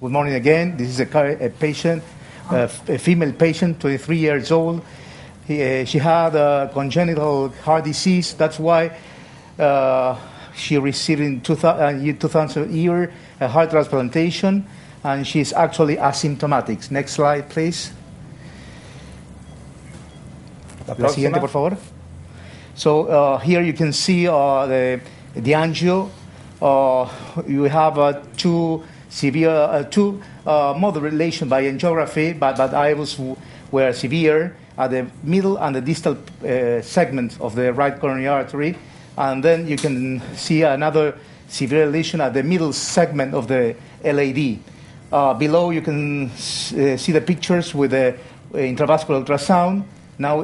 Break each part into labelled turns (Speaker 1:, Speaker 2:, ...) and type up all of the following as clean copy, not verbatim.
Speaker 1: Good morning again. This is a patient, a female patient, 23 years old. She had a congenital heart disease. That's why she received in 2000 year a heart transplantation, and she's actually asymptomatic. Next slide, please. La siguiente, por favor. So here you can see the angio. You have two moderate lesions by angiography, but IVUS were severe at the middle and the distal segment of the right coronary artery. And then you can see another severe lesion at the middle segment of the LAD. Below you can see the pictures with the intravascular ultrasound. Now,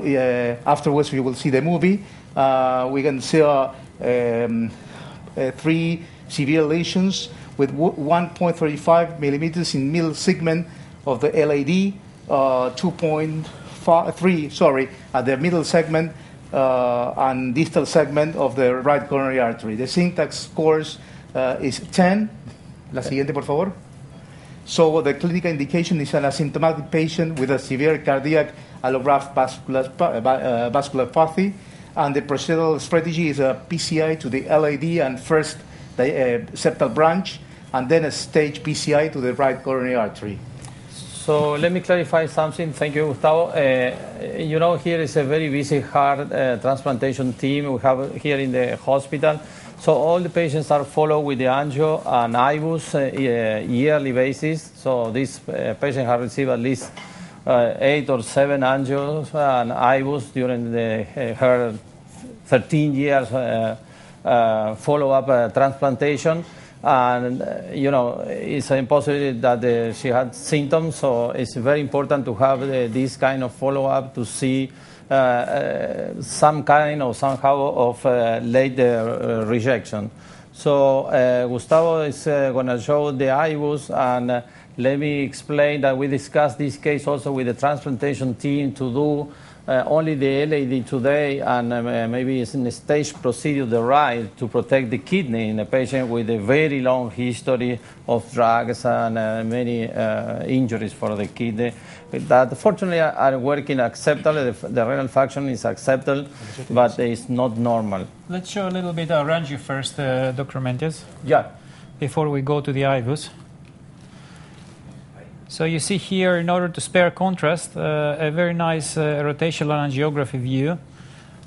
Speaker 1: afterwards, we will see the movie. We can see 3 severe lesions with 1.35 millimeters in middle segment of the LAD, 2.3 at the middle segment and distal segment of the right coronary artery. The syntax scores is 10. La siguiente, por favor. So the clinical indication is an asymptomatic patient with a severe cardiac allograft vasculopathy, and the procedural strategy is a PCI to the LAD and first the septal branch, and then a stage PCI to the right coronary artery.
Speaker 2: So let me clarify something. Thank you, Gustavo. Here is a very busy heart transplantation team we have here in the hospital. So all the patients are followed with the angio and IVUS yearly basis. So this patient has received at least 8 or 7 angios and IVUS during her 13 years follow-up transplantation. And, it's impossible that she had symptoms, so it's very important to have this kind of follow-up to see some kind or somehow of late rejection. So Gustavo is going to show the IVUS, and let me explain that we discussed this case also with the transplantation team to do only the LAD today, and maybe it's in a stage procedure the right to protect the kidney in a patient with a very long history of drugs and many injuries for the kidney. That fortunately are working acceptable. The renal function is acceptable, but it's not normal.
Speaker 3: Let's show a little bit around you first, Dr. Mendiz.
Speaker 2: Yeah.
Speaker 3: Before we go to the IVUS. So you see here, in order to spare contrast, a very nice rotational angiography view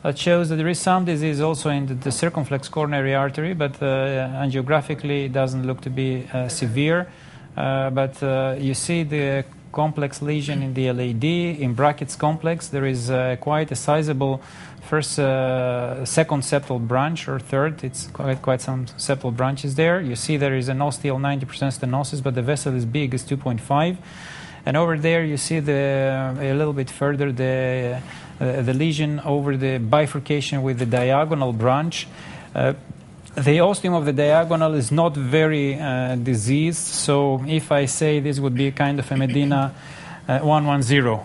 Speaker 3: that shows that there is some disease also in the circumflex coronary artery, but angiographically it doesn't look to be severe. But you see the complex lesion in the LAD, in brackets complex. There is quite a sizable second septal branch or third. It's quite some septal branches there. You see there is an ostial 90% stenosis, but the vessel is big, it's 2.5. And over there you see a little bit further the lesion over the bifurcation with the diagonal branch. The ostium of the diagonal is not very diseased, so if I say this would be kind of a Medina 110,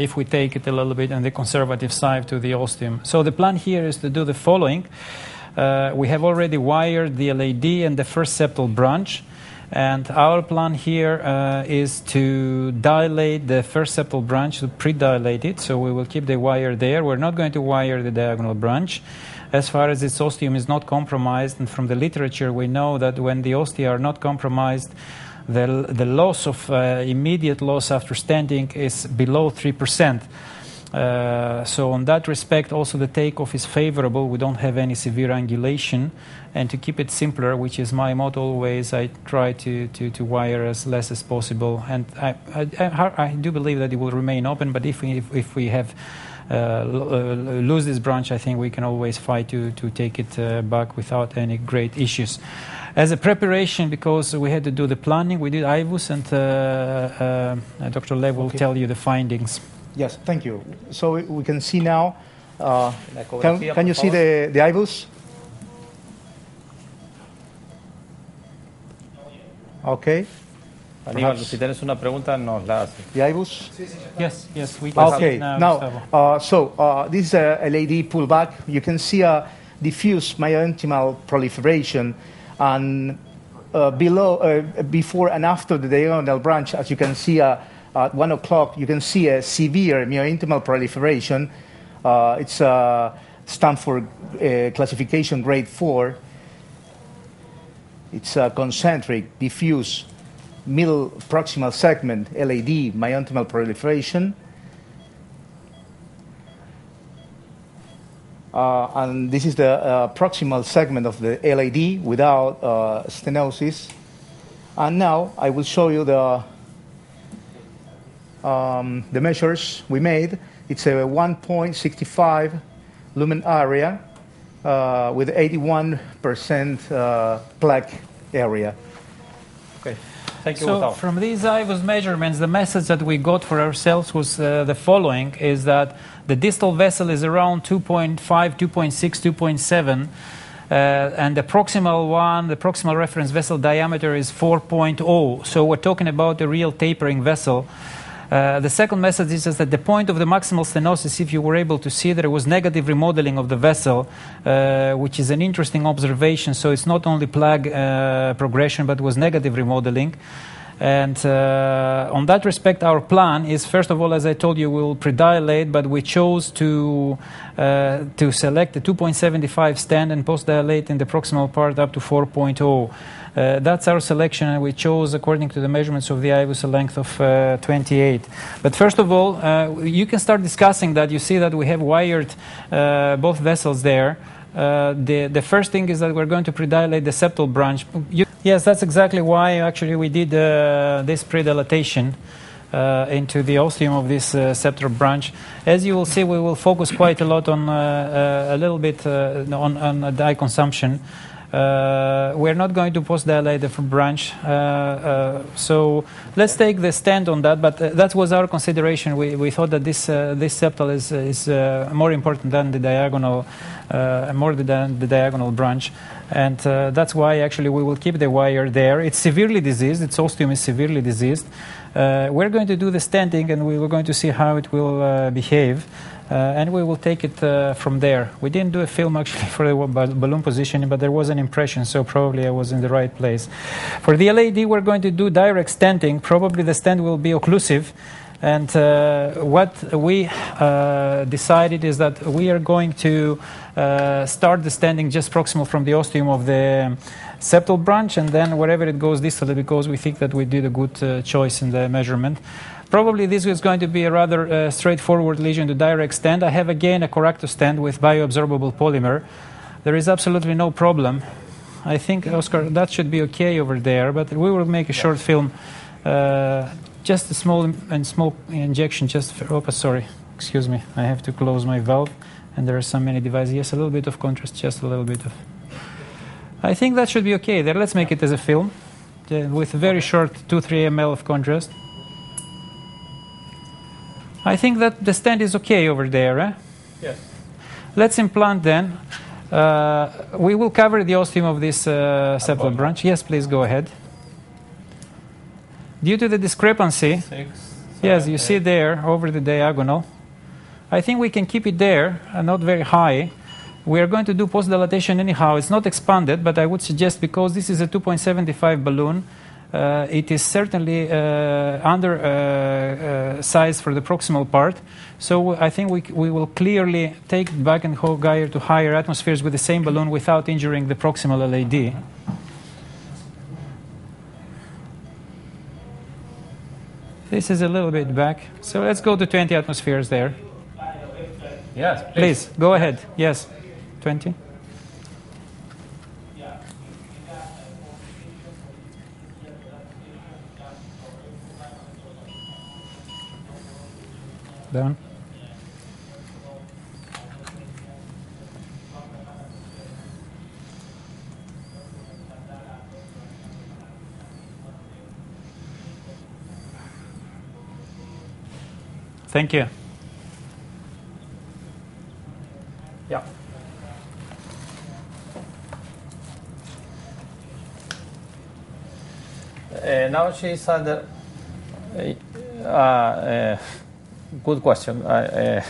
Speaker 3: if we take it a little bit on the conservative side to the ostium. So the plan here is to do the following. We have already wired the LAD and the first septal branch, and our plan here is to dilate the first septal branch, to pre-dilate it, so we will keep the wire there. We're not going to wire the diagonal branch. As far as its ostium is not compromised, and from the literature we know that when the ostia are not compromised, the loss of immediate loss after stenting is below 3%. So on that respect, also the takeoff is favorable. We don't have any severe angulation. And to keep it simpler, which is my motto always, I try to wire as less as possible. And I do believe that it will remain open, but if we have lose this branch, I think we can always fight to take it back without any great issues. As a preparation, because we had to do the planning, we did IVUS, and Dr. Lev will tell you the findings.
Speaker 1: Yes, thank you. So we can see now. Can you see the IVUS? Okay.
Speaker 2: Aníbal, si tienes una pregunta, nos la haces.
Speaker 1: The IVUS?
Speaker 3: Yes, we can
Speaker 1: okay.
Speaker 3: see it
Speaker 1: now. This is a LAD pullback. You can see a diffuse mesenchymal proliferation, and before and after the diagonal branch, as you can see at 1 o'clock, you can see a severe mesenchymal proliferation. It's stands for classification grade 4. It's a concentric, diffuse, middle proximal segment, LAD, mesenchymal proliferation. And this is the proximal segment of the LAD without stenosis. And now I will show you the measures we made. It's a 1.65 lumen area with 81% plaque area.
Speaker 2: Okay. Thank you.
Speaker 3: So from these IVUS measurements, the message that we got for ourselves was the following, is that the distal vessel is around 2.5, 2.6, 2.7, and the proximal one, the proximal reference vessel diameter is 4.0. So we're talking about a real tapering vessel. The second message is that the point of the maximal stenosis, if you were able to see, there was negative remodeling of the vessel, which is an interesting observation. So it's not only plaque progression, but was negative remodeling. And on that respect, our plan is, first of all, as I told you, we will predilate, but we chose to select the 2.75 stand and post-dilate in the proximal part up to 4.0. That's our selection, and we chose according to the measurements of the IVUS a length of 28. But first of all, you can start discussing that. You see that we have wired both vessels there. The first thing is that we're going to predilate the septal branch. Yes, that's exactly why actually we did this predilatation into the ostium of this septal branch. As you will see, we will focus quite a lot on a little bit on dye consumption. We're not going to post-dilate the branch, so let's take the stand on that. But that was our consideration. We thought that this septal is more important than the diagonal, more than the diagonal branch, and that's why actually we will keep the wire there. It's severely diseased. Its ostium is severely diseased. We're going to do the standing, and we were going to see how it will behave. And we will take it from there. We didn't do a film actually for the balloon positioning, but there was an impression, so probably I was in the right place. For the LAD, we're going to do direct stenting. Probably the stent will be occlusive. And what we decided is that we are going to start the stenting just proximal from the ostium of the septal branch, and then wherever it goes distally, because we think that we did a good choice in the measurement. Probably this is going to be a rather straightforward lesion to direct stent. I have again a corrector stent with bioabsorbable polymer. There is absolutely no problem. I think, Oscar, that should be okay over there, but we will make a short film. Just a small injection, just for, oh, sorry, excuse me. I have to close my valve, and there are so many devices. Yes, a little bit of contrast, just a little bit of. I think that should be okay there. Let's make it as a film with very short 2-3 ml of contrast. I think that the stent is okay over there. Eh?
Speaker 2: Yes.
Speaker 3: Let's implant then. We will cover the ostium of this septal branch. Yes, please go ahead. Due to the discrepancy, 6, 7, yes, you 8. See there over the diagonal. I think we can keep it there and not very high. We are going to do post-dilatation anyhow. It's not expanded, but I would suggest, because this is a 2.75 balloon, it is certainly under size for the proximal part. So I think we will clearly take it back and hold gyre to higher atmospheres with the same balloon without injuring the proximal LAD. This is a little bit back. So let's go to 20 atmospheres there.
Speaker 2: Yes,
Speaker 3: please go ahead. Yes, 20. Down. Thank you.
Speaker 2: Yeah. Now she's under. Good question. I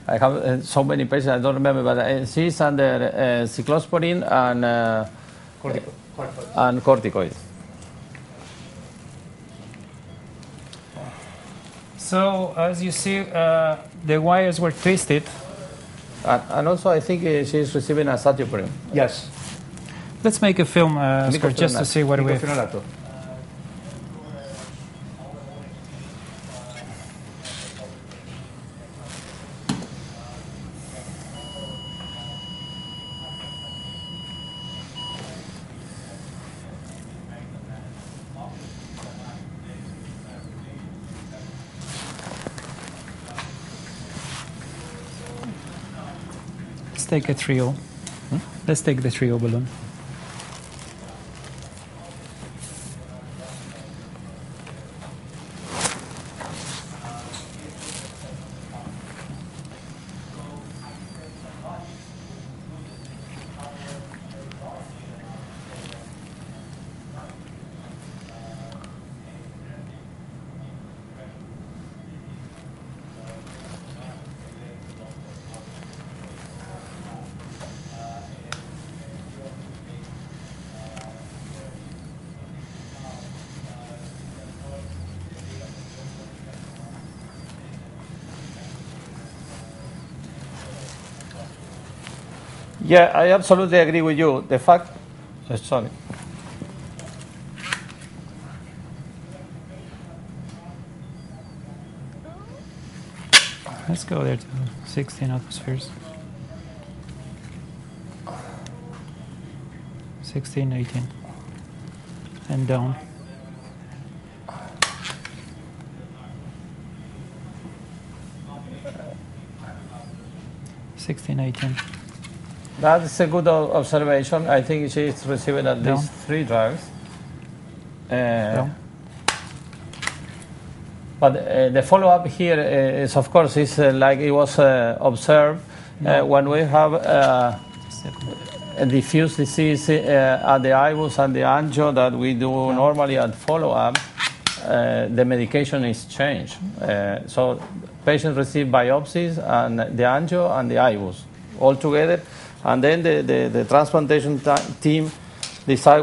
Speaker 2: have so many patients I don't remember, but she's under cyclosporine and and corticoid.
Speaker 3: So, as you see, the wires were twisted.
Speaker 2: And also, I think she's receiving a satuprin.
Speaker 1: Yes.
Speaker 3: Let's make a film, Oscar, just to see what we have. Let's take a trio. Let's take the trio balloon.
Speaker 2: Yeah, I absolutely agree with you. The fact, sorry.
Speaker 3: Let's go there to 16 atmospheres. 16, 18. And down.
Speaker 2: That's a good observation. I think she's receiving at least 3 drugs. But the follow-up here is, of course, is like it was observed when we have a diffuse disease at the IBUS and the angio that we do normally at follow-up. The medication is changed. So patients receive biopsies and the angio and the IBUS all together. And then the transplantation team decide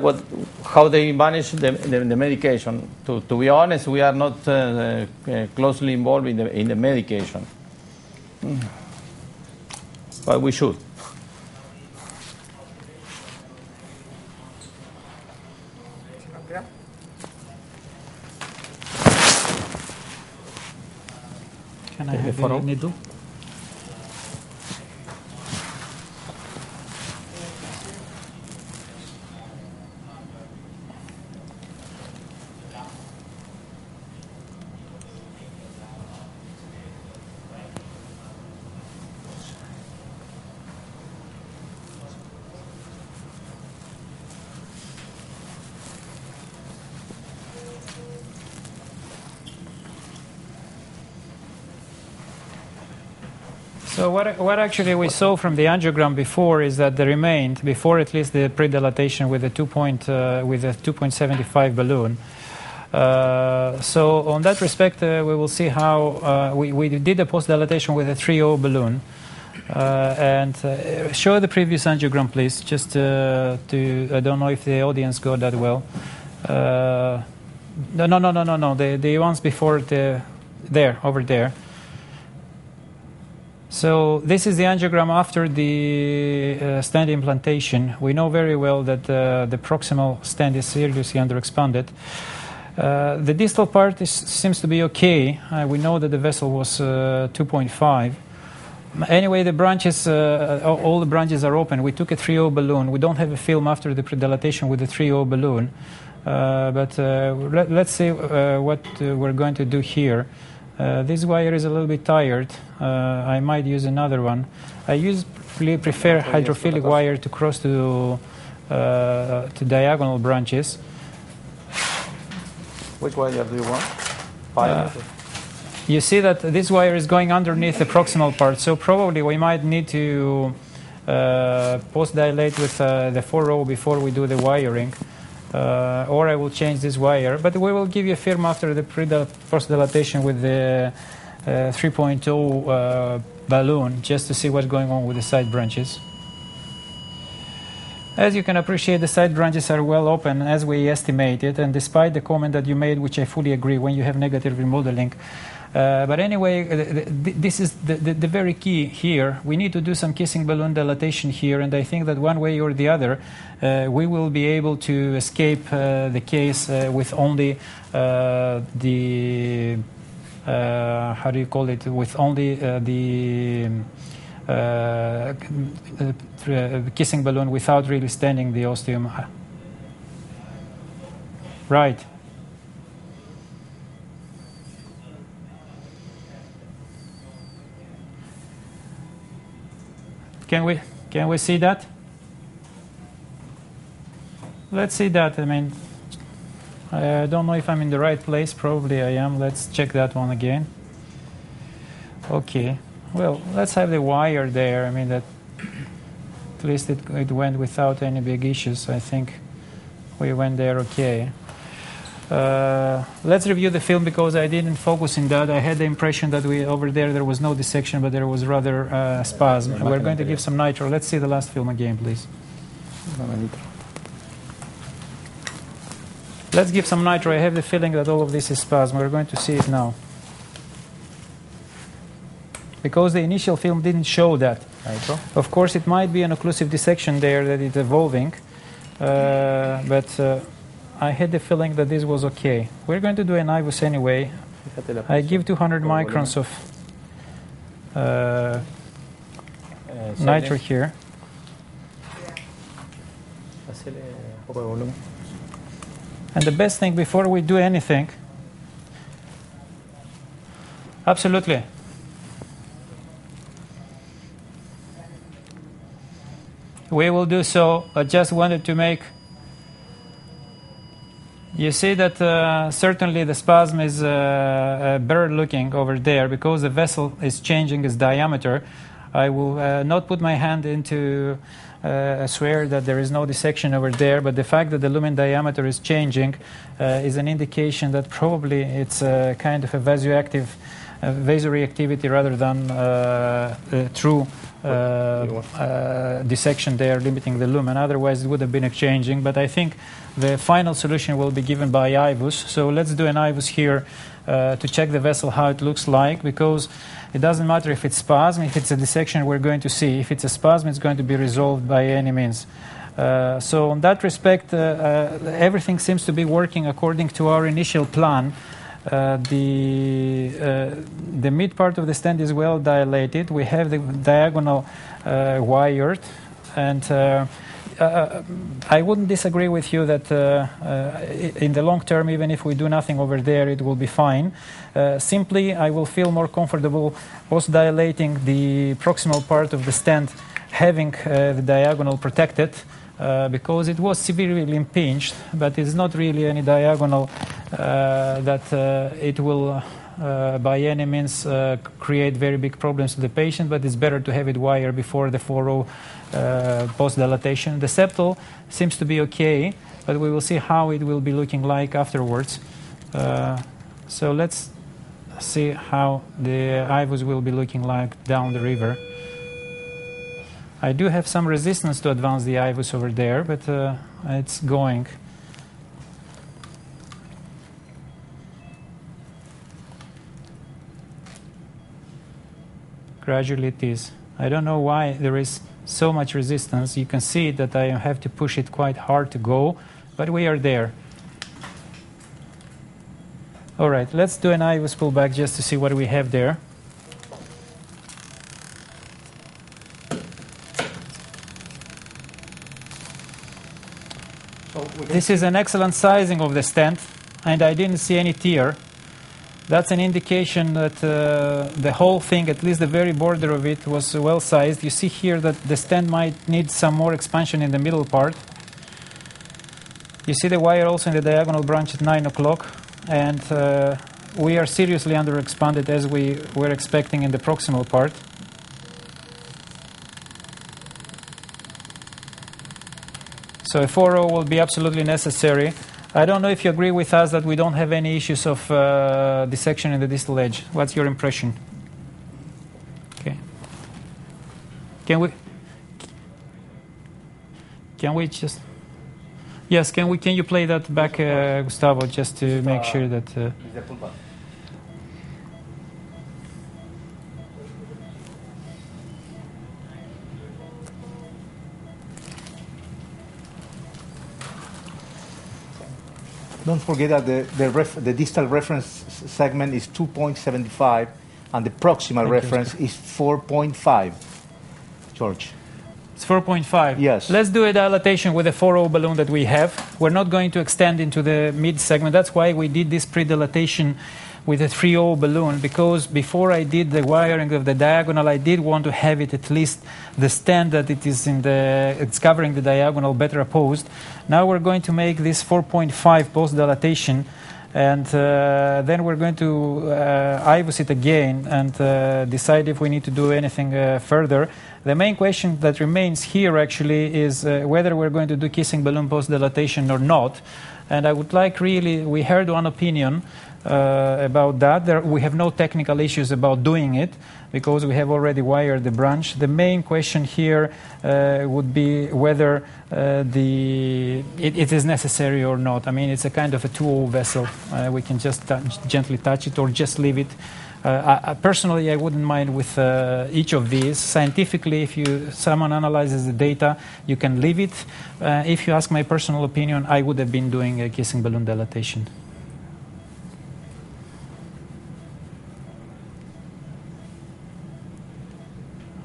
Speaker 2: how they manage the medication. To be honest, we are not closely involved in the medication, but we should.
Speaker 3: Can I have a needle? So what actually we saw from the angiogram before is that there remained, before at least the pre-dilatation with the 2.75 balloon. So on that respect, we will see how we did a post-dilatation with a 3.0 balloon. And show the previous angiogram, please, just I don't know if the audience got that well. No, the ones before over there. So this is the angiogram after the stent implantation. We know very well that the proximal stent is seriously underexpanded. The distal part seems to be okay. We know that the vessel was 2.5. Anyway, the branches, all the branches are open. We took a 3.0 balloon. We don't have a film after the pre-dilatation with the 3.0 balloon. But let's see what we're going to do here. This wire is a little bit tired. I might use another one. I prefer hydrophilic wire to cross to diagonal branches.
Speaker 2: Which wire do you want?
Speaker 3: You see that this wire is going underneath the proximal part, so probably we might need to post-dilate with the 4.0 before we do the wiring. Or I will change this wire, but we will give you a film after the post-dilatation with the 3.0 balloon, just to see what's going on with the side branches. As you can appreciate, the side branches are well open as we estimated, and despite the comment that you made, which I fully agree, when you have negative remodeling. But anyway, this is the very key here. We need to do some kissing balloon dilatation here, and I think that one way or the other, we will be able to escape the case with only the how do you call it? With only the kissing balloon without really staining the ostium. Right. Can we see that? Let's see that. I mean, I don't know if I'm in the right place. Probably I am. Let's check that one again. Okay. Well, let's have the wire there. I mean, that at least it went without any big issues. I think we went there okay. Let's review the film because I didn't focus in that. I had the impression that over there was no dissection, but there was rather spasm. We're going to give some nitro. Let's see the last film again, please. Let's give some nitro. I have the feeling that all of this is spasm. We're going to see it now. Because the initial film didn't show that. Nitro. Of course, it might be an occlusive dissection there that it's evolving, but I had the feeling that this was okay. We're going to do an IVUS anyway. I give 200 microns of nitro here. And the best thing before we do anything, absolutely. We will do so. I just wanted to make. You see that certainly the spasm is better looking over there because the vessel is changing its diameter. I will not put my hand into swear that there is no dissection over there, but the fact that the lumen diameter is changing is an indication that probably it's kind of a vasoactive vasoreactivity rather than true dissection there limiting the lumen. Otherwise it would have been exchanging, but I think the final solution will be given by IVUS. So let's do an IVUS here to check the vessel how it looks like, because it doesn't matter if it's spasm. If it's a dissection, we're going to see. If it's a spasm, it's going to be resolved by any means. So in that respect, everything seems to be working according to our initial plan. The mid part of the stent is well dilated. We have the diagonal wired, and I wouldn't disagree with you that in the long term, even if we do nothing over there, it will be fine. Simply, I will feel more comfortable post dilating the proximal part of the stent, having the diagonal protected. Because it was severely impinged, but it's not really any diagonal that it will by any means create very big problems to the patient, but it's better to have it wired before the 4.0 post-dilatation. The septal seems to be okay, but we will see how it will be looking like afterwards. So let's see how the IVUS will be looking like down the river. I do have some resistance to advance the IVUS over there, but it's going. Gradually it is. I don't know why there is so much resistance. You can see that I have to push it quite hard to go, but we are there. All right, let's do an IVUS pullback just to see what we have there. This is an excellent sizing of the stent, and I didn't see any tear. That's an indication that the whole thing, at least the very border of it, was well sized. You see here that the stent might need some more expansion in the middle part. You see the wire also in the diagonal branch at 9 o'clock, and we are seriously underexpanded as we were expecting in the proximal part. So a 4.0 will be absolutely necessary. I don't know if you agree with us that we don't have any issues of dissection in the distal edge. What's your impression? Can we just... Yes, can you play that back, Gustavo, just to make sure that...
Speaker 1: Don't forget that the distal reference segment is 2.75 and the proximal reference is 4.5. George.
Speaker 3: It's 4.5.
Speaker 1: Yes.
Speaker 3: Let's do a dilatation with the 4O balloon that we have. We're not going to extend into the mid segment. That's why we did this pre-dilatation with a 3O balloon, because before I did the wiring of the diagonal, I did want to have it at least the stand that it is it's covering the diagonal better opposed. Now we're going to make this 4.5 post-dilatation, and then we're going to IVUS it again and decide if we need to do anything further. The main question that remains here actually is whether we're going to do kissing balloon post-dilatation or not. And I would like we heard one opinion about that. We have no technical issues about doing it because we have already wired the branch. The main question here would be whether it is necessary or not. I mean, it's a kind of a 2O vessel. We can just gently touch it or just leave it. Personally, I wouldn't mind with each of these. Scientifically, if someone analyzes the data, you can leave it. If you ask my personal opinion, I would have been doing a kissing balloon dilatation.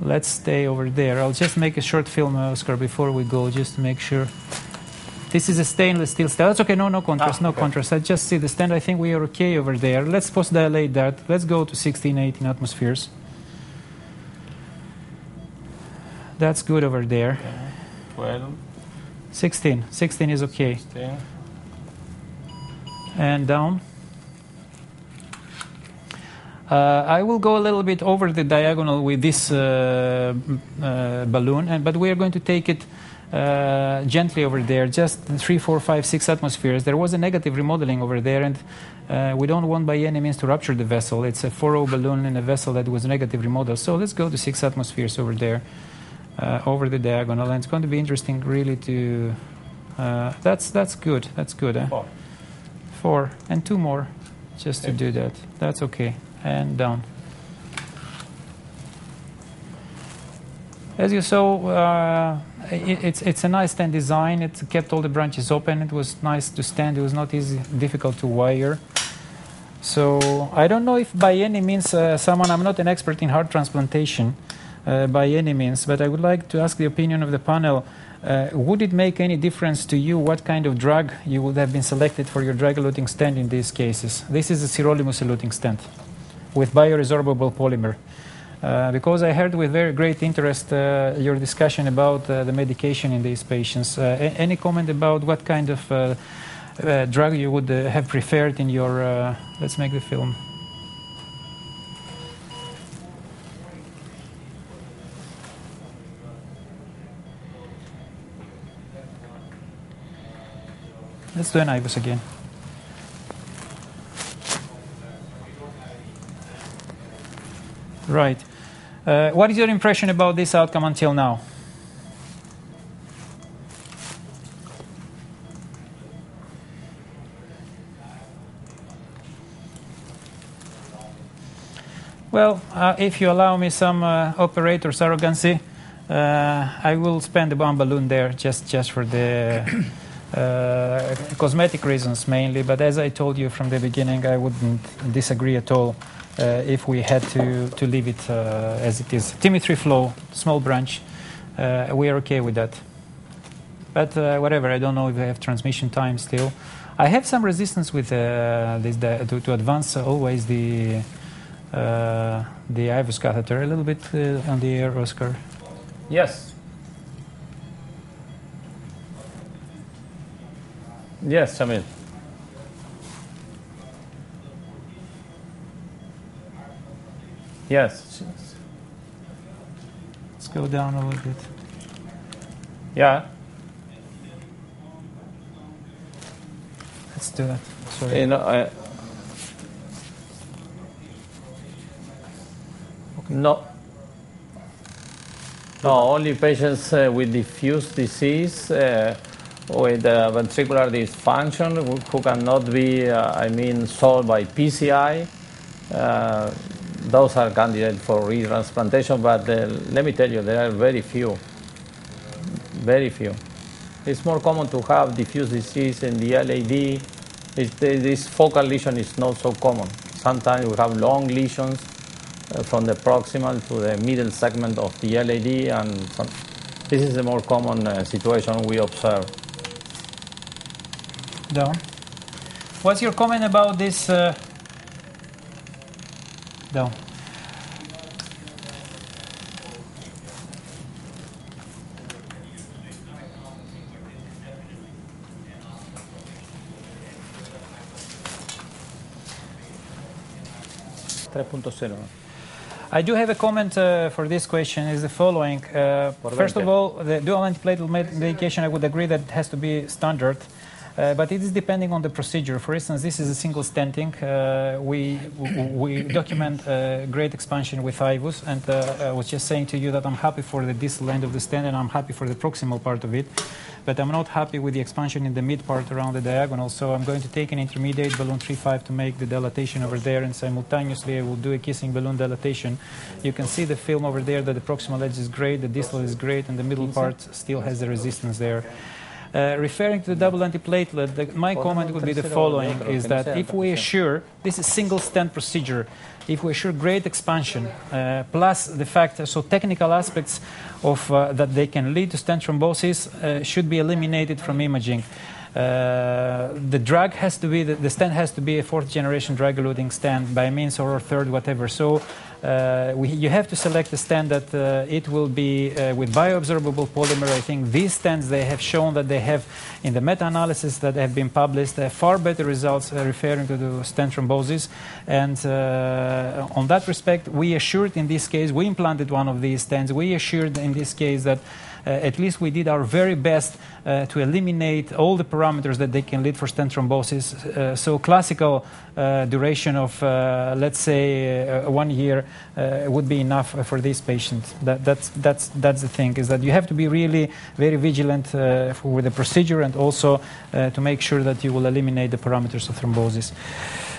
Speaker 3: Let's stay over there. I'll just make a short film, Oscar, before we go, just to make sure. This is a stainless steel stand. That's okay. No contrast, no contrast. I just see the stand. I think we are okay over there. Let's post-dilate that. Let's go to 16, 18 atmospheres. That's good over there.
Speaker 2: Okay. 12.
Speaker 3: 16. 16 is okay.
Speaker 2: 16.
Speaker 3: And down. I will go a little bit over the diagonal with this balloon, but we are going to take it gently over there, just 3, 4, 5, 6 atmospheres. There was a negative remodeling over there, and we don't want by any means to rupture the vessel. It's a 4O balloon in a vessel that was negative remodeled. So let's go to 6 atmospheres over there, over the diagonal, and it's going to be interesting really to... that's good. That's good. 4 and 2 more just to do that. That's okay. And down. As you saw, it's a nice stand design. It kept all the branches open. It was nice to stand. It was not difficult to wire. So I don't know if by any means I'm not an expert in heart transplantation by any means, but I would like to ask the opinion of the panel. Would it make any difference to you what kind of drug you would have been selected for your drug-eluting stent in these cases? This is a sirolimus-eluting stent with bioresorbable polymer. Because I heard with very great interest your discussion about the medication in these patients. Any comment about what kind of drug you would have preferred in your... let's make the film. Let's do an IVUS again. Right. What is your impression about this outcome until now? Well, if you allow me some operator's arrogancy, I will spend the one balloon there just for the cosmetic reasons mainly. But as I told you from the beginning, I wouldn't disagree at all if we had to leave it as it is. Timmy 3 flow, small branch, we are okay with that. But whatever, I don't know if I have transmission time still. I have some resistance with this to advance always the IVUS catheter. A little bit on the air, Oscar.
Speaker 2: Yes. Yes, Shamil. Yes.
Speaker 3: Let's go down a little bit.
Speaker 2: Yeah.
Speaker 3: Let's do that. Sorry.
Speaker 2: Okay. No. No, only patients with diffuse disease, with ventricular dysfunction, who cannot be, solved by PCI. Those are candidates for retransplantation, but let me tell you, there are very few. Very few. It's more common to have diffuse disease in the LAD. This focal lesion is not so common. Sometimes we have long lesions from the proximal to the middle segment of the LAD, and this is the more common situation we observe.
Speaker 3: Down. What's your comment about this? Down. I do have a comment for this question. Is the following. First of all, the dual antiplatelet medication, I would agree that it has to be standard. But it is depending on the procedure. For instance, this is a single stenting. We document great expansion with IVUS, and I was just saying to you that I'm happy for the distal end of the stent and I'm happy for the proximal part of it. But I'm not happy with the expansion in the mid part around the diagonal, so I'm going to take an intermediate balloon 3.5 to make the dilatation over there, and simultaneously I will do a kissing balloon dilatation. You can see the film over there that the proximal edge is great, the distal is great, and the middle part still has the resistance there. Referring to the double antiplatelet, my comment would be the following, is that if we assure, this is single stent procedure, if we assure great expansion, plus the fact, so technical aspects of that they can lead to stent thrombosis should be eliminated from imaging. The drug has to be, the stent has to be a fourth generation drug-eluting stent by means or third, whatever. So you have to select a stent that it will be with bioabsorbable polymer. I think these stents, they have shown that they have, in the meta-analysis that have been published, far better results referring to the stent thrombosis. And on that respect, we assured in this case, we implanted one of these stents. We assured in this case that at least we did our very best to eliminate all the parameters that they can lead for stent thrombosis. So classical duration of, let's say, 1 year would be enough for this patient. That's the thing, is that you have to be really very vigilant with the procedure, and also to make sure that you will eliminate the parameters of thrombosis.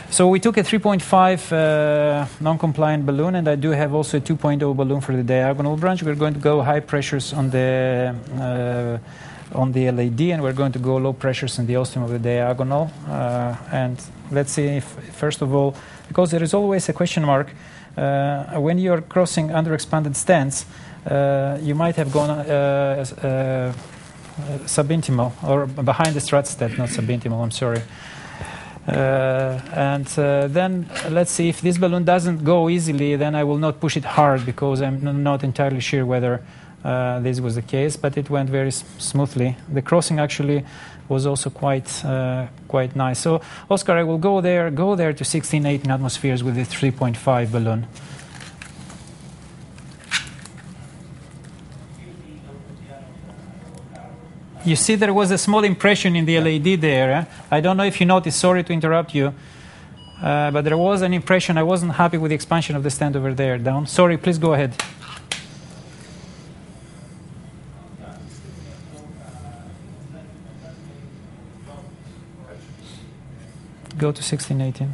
Speaker 3: So we took a 3.5 non-compliant balloon, and I do have also a 2.0 balloon for the diagonal branch. We're going to go high pressures on the LAD, and we're going to go low pressures in the ostium of the diagonal. And let's see if, first of all, because there is always a question mark, when you're crossing under-expanded stents, you might have gone subintimal, or behind the strut stent, not subintimal, I'm sorry. Then let's see, if this balloon doesn't go easily, then I will not push it hard, because I'm not entirely sure whether this was the case, but it went very smoothly. The crossing actually was also quite nice. So Oscar, I will go there to 16-18 atmospheres with the 3.5 balloon. You see there was a small impression in the LAD there. I don't know if you noticed, sorry to interrupt you, but there was an impression. I wasn't happy with the expansion of the stent over there. Down. Sorry, please go ahead. Go to 16-18.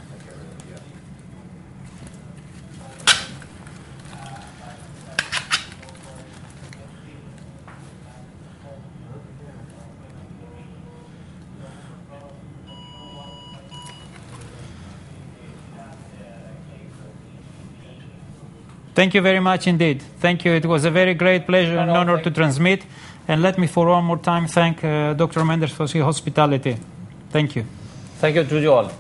Speaker 3: Thank you very much indeed. Thank you. It was a very great pleasure and honor to transmit. And let me for one more time thank Dr. Mendes for his hospitality. Thank you.
Speaker 2: Thank you to you all.